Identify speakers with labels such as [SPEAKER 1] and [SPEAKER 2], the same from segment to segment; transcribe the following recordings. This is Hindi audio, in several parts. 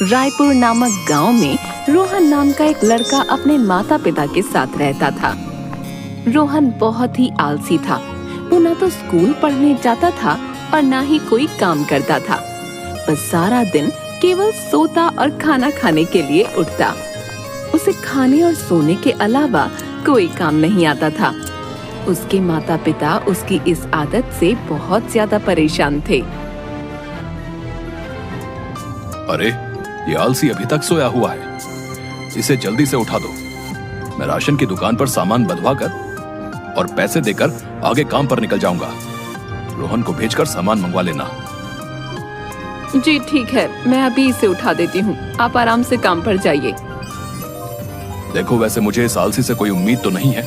[SPEAKER 1] रायपुर नामक गांव में रोहन नाम का एक लड़का अपने माता पिता के साथ रहता था। रोहन बहुत ही आलसी था। वो ना तो स्कूल पढ़ने जाता था और ना ही कोई काम करता था। बस सारा दिन केवल सोता और खाना खाने के लिए उठता। उसे खाने और सोने के अलावा कोई काम नहीं आता था। उसके माता पिता उसकी इस आदत से बहुत ज्यादा परेशान थे।
[SPEAKER 2] अरे, ये आलसी अभी तक सोया हुआ है। इसे जल्दी से उठा दो। मैं राशन की दुकान पर सामान बंधवा कर और पैसे देकर आगे काम पर निकल जाऊंगा। रोहन को भेजकर सामान मंगवा लेना।
[SPEAKER 1] जी ठीक है, मैं अभी इसे उठा देती हूँ। आप आराम से काम पर जाइए।
[SPEAKER 2] देखो, वैसे मुझे इस आलसी से कोई उम्मीद तो नहीं है,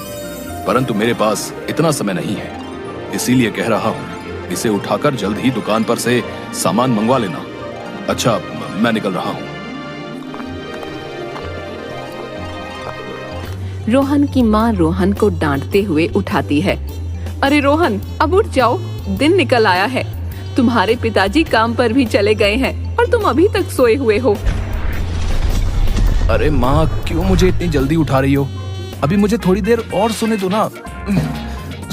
[SPEAKER 2] परंतु मेरे पास इतना समय नहीं है, इसीलिए कह रहा हूँ इसे उठाकर जल्द ही दुकान पर से सामान मंगवा लेना। अच्छा, मैं निकल रहा हूँ।
[SPEAKER 1] रोहन की माँ रोहन को डांटते हुए उठाती है। अरे रोहन, अब उठ जाओ, दिन निकल आया है। तुम्हारे पिताजी काम पर भी चले गए हैं और तुम अभी तक सोए हुए हो।
[SPEAKER 2] अरे माँ, क्यों मुझे इतनी जल्दी उठा रही हो? अभी मुझे थोड़ी देर और सोने दो ना।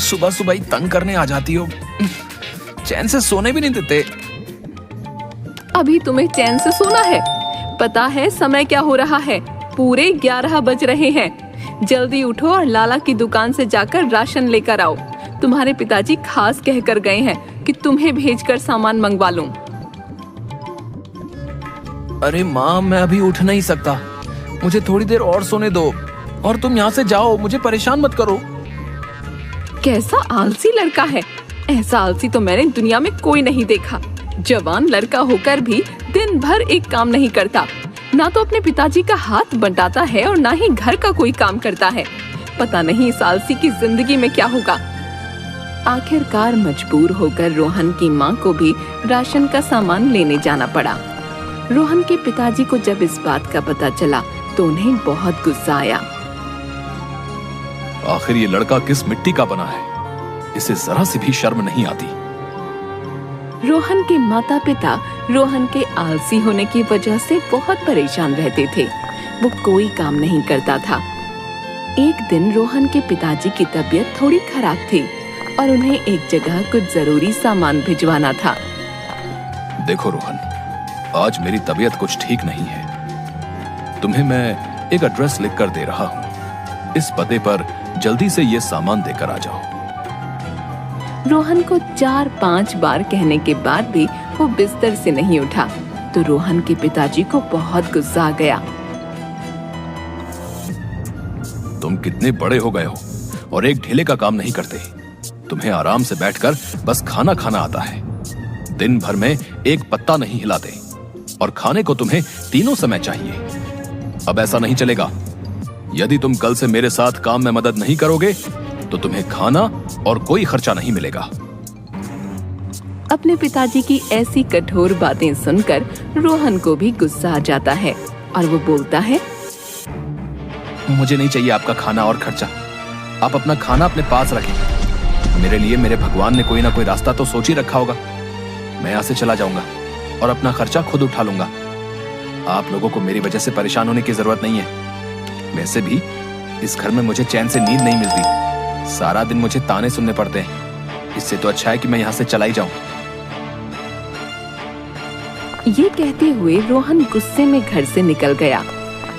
[SPEAKER 2] सुबह सुबह ही तंग करने आ जाती हो। चैन से सोने भी नहीं देते।
[SPEAKER 1] अभी तुम्हें चैन से सोना है? पता है समय क्या हो रहा है? पूरे 11 बज रहे हैं। जल्दी उठो और लाला की दुकान से जाकर राशन लेकर आओ। तुम्हारे पिताजी खास कहकर गए हैं कि तुम्हें भेजकर सामान मंगवा लूं।
[SPEAKER 2] अरे माँ, मैं अभी उठ नहीं सकता। मुझे थोड़ी देर और सोने दो और तुम यहाँ से जाओ। मुझे परेशान मत करो।
[SPEAKER 1] कैसा आलसी लड़का है। ऐसा आलसी तो मैंने दुनिया में कोई नहीं देखा। जवान लड़का होकर भी दिन भर एक काम नहीं करता। ना तो अपने पिताजी का हाथ बंटाता है और ना ही घर का कोई काम करता है। पता नहीं इस आलसी की जिंदगी में क्या होगा। आखिरकार मजबूर होकर रोहन की माँ को भी राशन का सामान लेने जाना पड़ा। रोहन के पिताजी को जब इस बात का पता चला तो उन्हें बहुत गुस्सा आया।
[SPEAKER 2] आखिर ये लड़का किस मिट्टी का बना है? इसे जरा सी भी शर्म नहीं आती।
[SPEAKER 1] रोहन के माता पिता रोहन के आलसी होने की वजह से बहुत परेशान रहते थे। वो कोई काम नहीं करता था। एक दिन रोहन के पिताजी की तबीयत थोड़ी खराब थी और उन्हें एक जगह कुछ जरूरी सामान भिजवाना था।
[SPEAKER 2] देखो रोहन, आज मेरी तबीयत कुछ ठीक नहीं है। तुम्हें मैं एक एड्रेस लिख कर दे रहा हूँ। इस पते पर जल्दी से ये सामान देकर आ जाओ।
[SPEAKER 1] रोहन को 4-5 बार कहने के बाद भी वो बिस्तर से नहीं उठा तो रोहन के पिताजी को बहुत गुस्सा आ गया।
[SPEAKER 2] तुम कितने बड़े हो गए हो और एक ढीले का काम नहीं करते। तुम्हें आराम से बैठकर बस खाना खाना आता है। दिन भर में एक पत्ता नहीं हिलाते और खाने को तुम्हें तीनों समय चाहिए। अब ऐसा नहीं चलेगा। यदि तुम कल से मेरे साथ काम में मदद नहीं करोगे तो तुम्हें खाना और कोई खर्चा नहीं मिलेगा।
[SPEAKER 1] अपने पिताजी की ऐसी कठोर बातें सुनकर रोहन को भी गुस्सा आ जाता है और वो बोलता है,
[SPEAKER 2] मुझे नहीं चाहिए आपका खाना और खर्चा। आप अपना खाना अपने पास रखें। मेरे लिए मेरे भगवान ने कोई ना कोई रास्ता तो सोच ही रखा होगा। मैं यहाँ से चला जाऊंगा और अपना खर्चा खुद उठा लूंगा। आप लोगों को मेरी वजह से परेशान होने की जरूरत नहीं है। वैसे भी इस घर में मुझे चैन से नींद नहीं मिलती। सारा दिन मुझे ताने सुनने पड़ते हैं। इससे तो अच्छा है कि मैं यहाँ से चला ही जाऊं।
[SPEAKER 1] ये कहते हुए रोहन गुस्से में घर से निकल गया।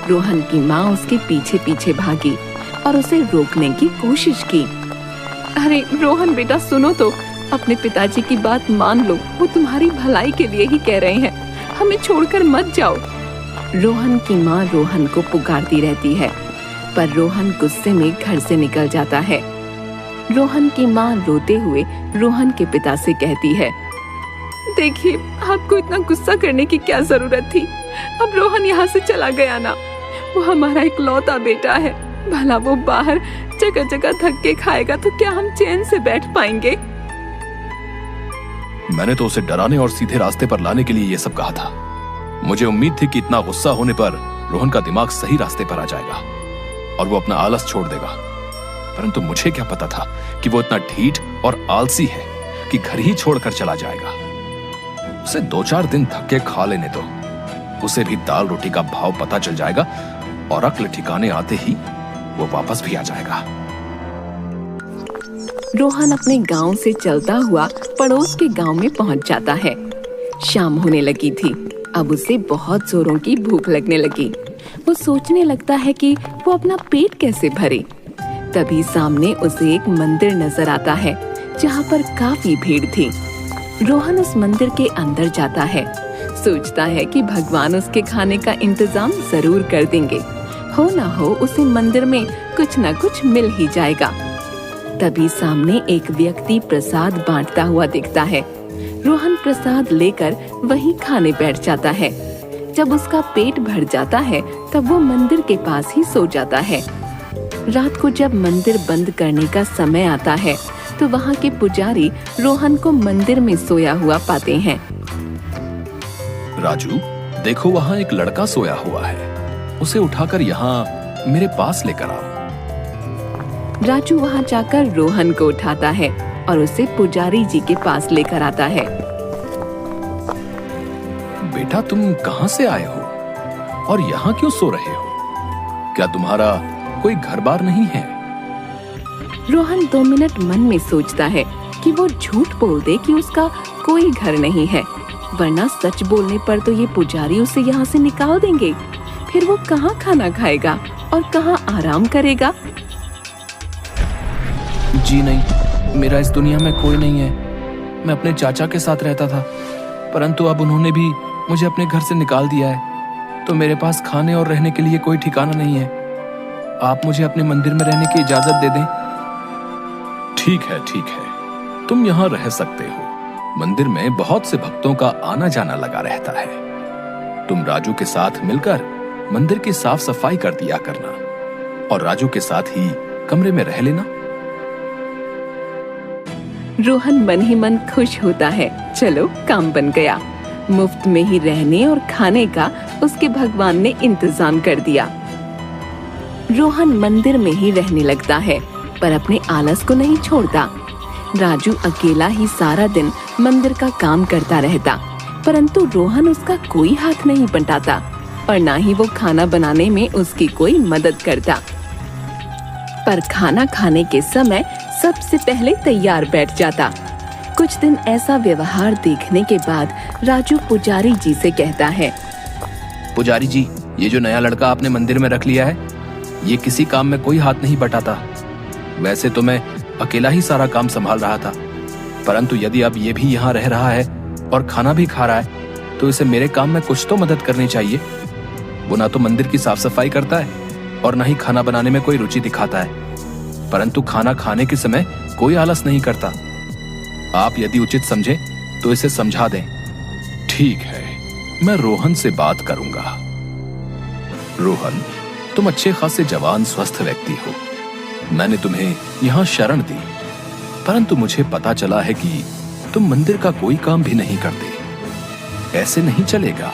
[SPEAKER 1] रोहन की माँ उसके पीछे पीछे भागी और उसे रोकने की कोशिश की। अरे रोहन बेटा, सुनो तो, अपने पिताजी की बात मान लो। वो तुम्हारी भलाई के लिए ही कह रहे हैं। हमें छोड़कर मत जाओ। रोहन की माँ रोहन को पुकारती रहती है पर रोहन गुस्से में घर से निकल जाता है। रोहन की माँ रोते हुए रोहन के पिता से कहती है, देखिए, आपको इतना गुस्सा करने की क्या जरूरत थी। अब रोहन यहाँ से चला गया ना। वो हमारा इकलौता बेटा है। भला वो बाहर जगह जगह धक्के खाएगा तो क्या हम चैन से बैठ पाएंगे?
[SPEAKER 2] मैंने तो उसे डराने और सीधे रास्ते पर लाने के लिए ये सब कहा था। मुझे उम्मीद थी कि इतना गुस्सा होने पर रोहन का दिमाग सही रास्ते पर आ जाएगा और वो अपना आलस छोड़ देगा। परंतु मुझे क्या पता था कि वो इतना ढीठ और आलसी है कि घर ही छोड़कर चला जाएगा। उसे 2-4 दिन धक्के खा लेने दो, उसे भी दाल रोटी का भाव पता चल जाएगा और अक्ल ठिकाने आते ही वो वापस भी आ जाएगा।
[SPEAKER 1] रोहन अपने गांव से चलता हुआ पड़ोस के गांव में पहुंच जाता है। शाम होने लगी थी। अब उसे बहुत जोरों की भूख लगने लगी। वो सोचने लगता है कि वो अपना पेट कैसे भरे। तभी सामने उसे एक मंदिर नजर आता है जहाँ पर काफी भीड़ थी। रोहन उस मंदिर के अंदर जाता है। सोचता है कि भगवान उसके खाने का इंतजाम जरूर कर देंगे। हो ना हो उसे मंदिर में कुछ न कुछ मिल ही जाएगा। तभी सामने एक व्यक्ति प्रसाद बांटता हुआ दिखता है। रोहन प्रसाद लेकर वहीं खाने बैठ जाता है। जब उसका पेट भर जाता है तब वो मंदिर के पास ही सो जाता है। रात को जब मंदिर बंद करने का समय आता है तो वहाँ के पुजारी रोहन को मंदिर में सोया हुआ पाते हैं।
[SPEAKER 2] राजू, देखो वहाँ एक लड़का सोया हुआ है, उसे उठाकर यहाँ मेरे पास लेकर आओ।
[SPEAKER 1] राजू वहाँ जाकर रोहन को उठाता है और उसे पुजारी जी के पास लेकर आता है।
[SPEAKER 2] बेटा, तुम कहाँ से आए हो और यहाँ क्यों सो रहे हो? क्या तुम्हारा कोई घर बार नहीं है?
[SPEAKER 1] रोहन 2 मिनट मन में सोचता है कि वो झूठ बोल दे कि उसका कोई घर नहीं है, वरना सच बोलने पर तो ये पुजारी उसे यहाँ से निकाल देंगे। फिर वो कहाँ खाना खाएगा और कहाँ आराम करेगा?
[SPEAKER 2] जी नहीं, मेरा इस दुनिया में कोई नहीं है। मैं अपने चाचा के साथ रहता था, परंतु अब उन्होंने भी मुझे अपने घर से निकाल दिया है, तो मेरे पास खाने और रहने के लिए कोई ठिकाना नहीं है। आप मुझे अपने मंदिर में रहने की इजाजत दे दें। ठीक है, तुम यहाँ रह सकते हो। मंदिर में बहुत से भक्तों का आना जाना लगा रहता है। तुम राजू के साथ मिलकर मंदिर की साफ सफाई कर दिया करना और राजू के साथ ही कमरे में रह लेना।
[SPEAKER 1] रोहन मन ही मन खुश होता है। चलो, काम बन गया। मुफ्त में ही रहने और खाने का उसके भगवान ने इंतजाम कर दिया। रोहन मंदिर में ही रहने लगता है, पर अपने आलस को नहीं छोड़ता। राजू अकेला ही सारा दिन मंदिर का काम करता रहता, परंतु रोहन उसका कोई हाथ नहीं बंटाता और ना ही वो खाना बनाने में उसकी कोई मदद करता। पर खाना खाने के समय सबसे पहले तैयार बैठ जाता। कुछ दिन ऐसा व्यवहार देखने के बाद राजू पुजारी जी से कहता है,
[SPEAKER 2] पुजारी जी, ये जो नया लड़का आपने मंदिर में रख लिया है, ये किसी काम में कोई हाथ नहीं बटाता। वैसे तो मैं अकेला ही सारा काम संभाल रहा था, परंतु यदि अब ये भी यहाँ रह रहा है और खाना भी खा रहा है तो इसे मेरे काम में कुछ तो मदद करनी चाहिए। वो ना तो मंदिर की साफ सफाई करता है और ना ही खाना बनाने में कोई रुचि दिखाता है, परंतु खाना खाने के समय कोई आलस नहीं करता। आप यदि उचित समझे तो इसे समझा दें। ठीक है, मैं रोहन से बात करूंगा। रोहन, तुम अच्छे खासे जवान स्वस्थ व्यक्ति हो। मैंने तुम्हें यहाँ शरण दी, परंतु मुझे पता चला है कि तुम मंदिर का कोई काम भी नहीं करते। ऐसे नहीं चलेगा।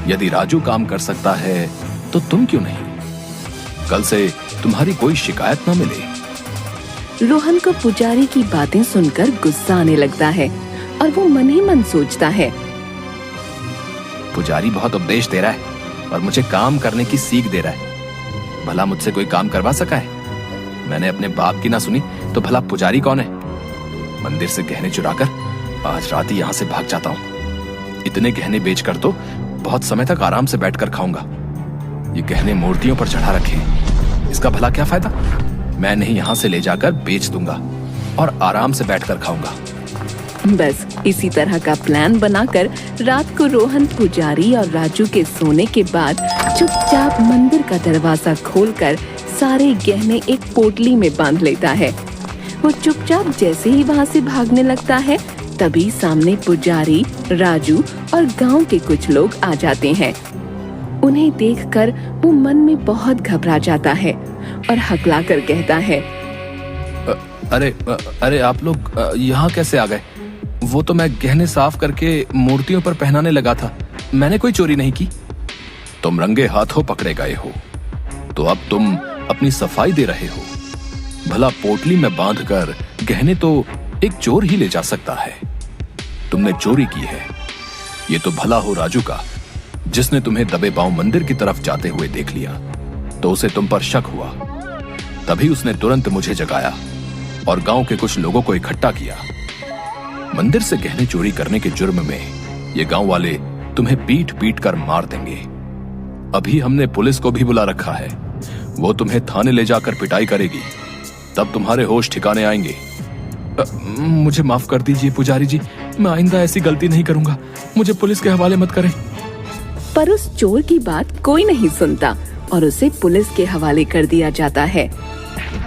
[SPEAKER 2] यदि राजू काम कर सकता है तो तुम क्यों नहीं? कल से तुम्हारी कोई शिकायत न मिले।
[SPEAKER 1] रोहन को पुजारी की बातें सुनकर गुस्सा आने लगता है और वो मन ही मन सोचता है,
[SPEAKER 2] पुजारी बहुत उपदेश दे रहा है और मुझे काम करने की सीख दे रहा है। भला मुझसे कोई काम करवा सका है? मैंने अपने बाप की ना सुनी तो भला पुजारी कौन है? मंदिर से गहने चुराकर आज रात ही यहाँ से भाग जाता हूँ। इतने गहने बेचकर तो बहुत समय तक आराम से बैठकर खाऊंगा। ये गहने मूर्तियों पर चढ़ा रखे हैं, इसका भला क्या फायदा? मैं नहीं यहाँ से ले जाकर बेच दूंगा और आराम से बैठकर खाऊंगा।
[SPEAKER 1] बस इसी तरह का प्लान बनाकर रात को रोहन पुजारी और राजू के सोने के बाद चुपचाप मंदिर का दरवाजा खोलकर सारे गहने एक पोटली में बांध लेता है। वो चुपचाप जैसे ही वहाँ से भागने लगता है, तभी सामने पुजारी, राजू और गांव के कुछ लोग आ जाते हैं। उन्हें देखकर वो मन में बहुत घबरा जाता है और हकलाकर कहता है,
[SPEAKER 2] अरे आप लोग यहाँ कैसे आ गए? वो तो मैं गहने साफ करके मूर्तियों पर पहनाने लगा था, मैंने कोई चोरी नहीं की। तुम रंगे हाथों पकड़े गए हो, तो अब तुम अपनी सफाई दे रहे हो। भला पोटली में बांधकर गहने तो एक चोर ही ले जा सकता है। तुमने चोरी की है। ये तो भला हो राजू का, जिसने तुम्हें दबे पांव मंदिर की तरफ जाते हुए देख लिया तो उसे तुम पर शक हुआ। तभी उसने तुरंत मुझे जगाया और गांव के कुछ लोगों को इकट्ठा किया। मंदिर से गहने चोरी करने के जुर्म में ये गांव वाले तुम्हें पीट पीट कर मार देंगे। अभी हमने पुलिस को भी बुला रखा है, वो तुम्हें थाने ले जाकर पिटाई करेगी, तब तुम्हारे होश ठिकाने आएंगे। मुझे माफ कर दीजिए पुजारी जी, मैं आइंदा ऐसी गलती नहीं करूंगा, मुझे पुलिस के हवाले मत करें।
[SPEAKER 1] पर उस चोर की बात कोई नहीं सुनता और उसे पुलिस के हवाले कर दिया जाता है।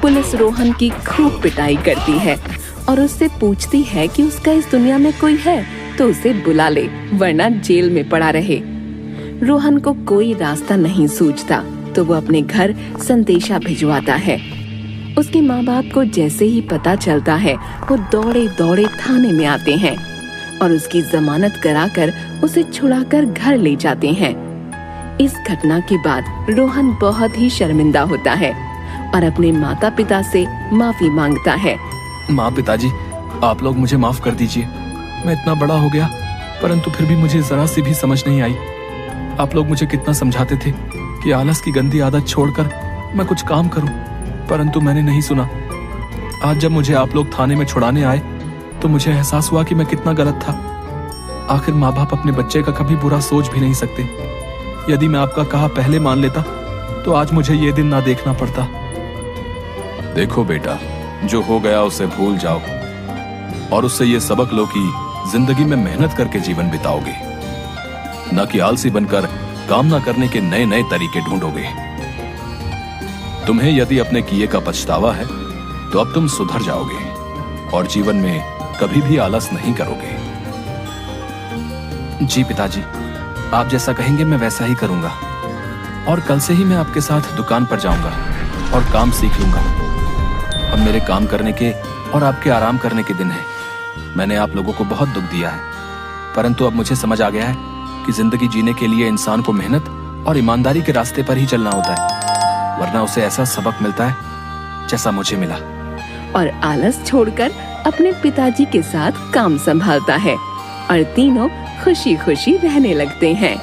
[SPEAKER 1] पुलिस रोहन की खूब पिटाई करती है और उससे पूछती है कि उसका इस दुनिया में कोई है तो उसे बुला ले, वरना जेल में पड़ा रहे। रोहन को कोई रास्ता नहीं सूझता तो वो अपने घर संदेशा भिजवाता है। उसके माँ बाप को जैसे ही पता चलता है वो दौड़े दौड़े थाने में आते हैं और उसकी जमानत कराकर उसे छुड़ाकर घर ले जाते हैं। इस घटना के बाद रोहन बहुत ही शर्मिंदा होता है और अपने माता पिता से माफी मांगता है।
[SPEAKER 2] माँ पिताजी, आप लोग मुझे माफ कर दीजिए, मैं इतना बड़ा हो गया परंतु फिर भी मुझे जरा सी भी समझ नहीं आई। आप लोग मुझे कितना समझाते थे कि आलस की गंदी आदत छोड़कर मैं कुछ काम करूं, परंतु मैंने नहीं सुना। आज जब मुझे आप लोग थाने में छुड़ाने आए तो मुझे एहसास हुआ कि मैं कितना गलत था। आखिर माँ बाप अपने बच्चे का कभी बुरा सोच भी नहीं सकते। यदि मैं आपका कहा पहले मान लेता तो आज मुझे ये दिन ना देखना पड़ता। देखो बेटा, जो हो गया उसे भूल जाओ और उससे ये सबक लो कि जिंदगी में मेहनत करके जीवन बिताओगे, न कि आलसी बनकर काम ना करने के नए नए तरीके ढूंढोगे। तुम्हें यदि अपने किए का पछतावा है तो अब तुम सुधर जाओगे और जीवन में कभी भी आलस नहीं करोगे। जी पिताजी, आप जैसा कहेंगे मैं वैसा ही करूंगा और कल से ही मैं आपके साथ दुकान पर जाऊंगा और काम सीख लूंगा। अब मेरे काम करने के और आपके आराम करने के दिन हैं। मैंने आप लोगों को बहुत दुख दिया है, परंतु अब मुझे समझ आ गया है कि जिंदगी जीने के लिए इंसान को मेहनत और ईमानदारी के रास्ते पर ही चलना होता है, वरना उसे ऐसा सबक मिलता है जैसा मुझे मिला।
[SPEAKER 1] और आलस छोड़कर अपने पिताजी के साथ काम संभालता है और तीनों खुशी खुशी रहने लगते हैं।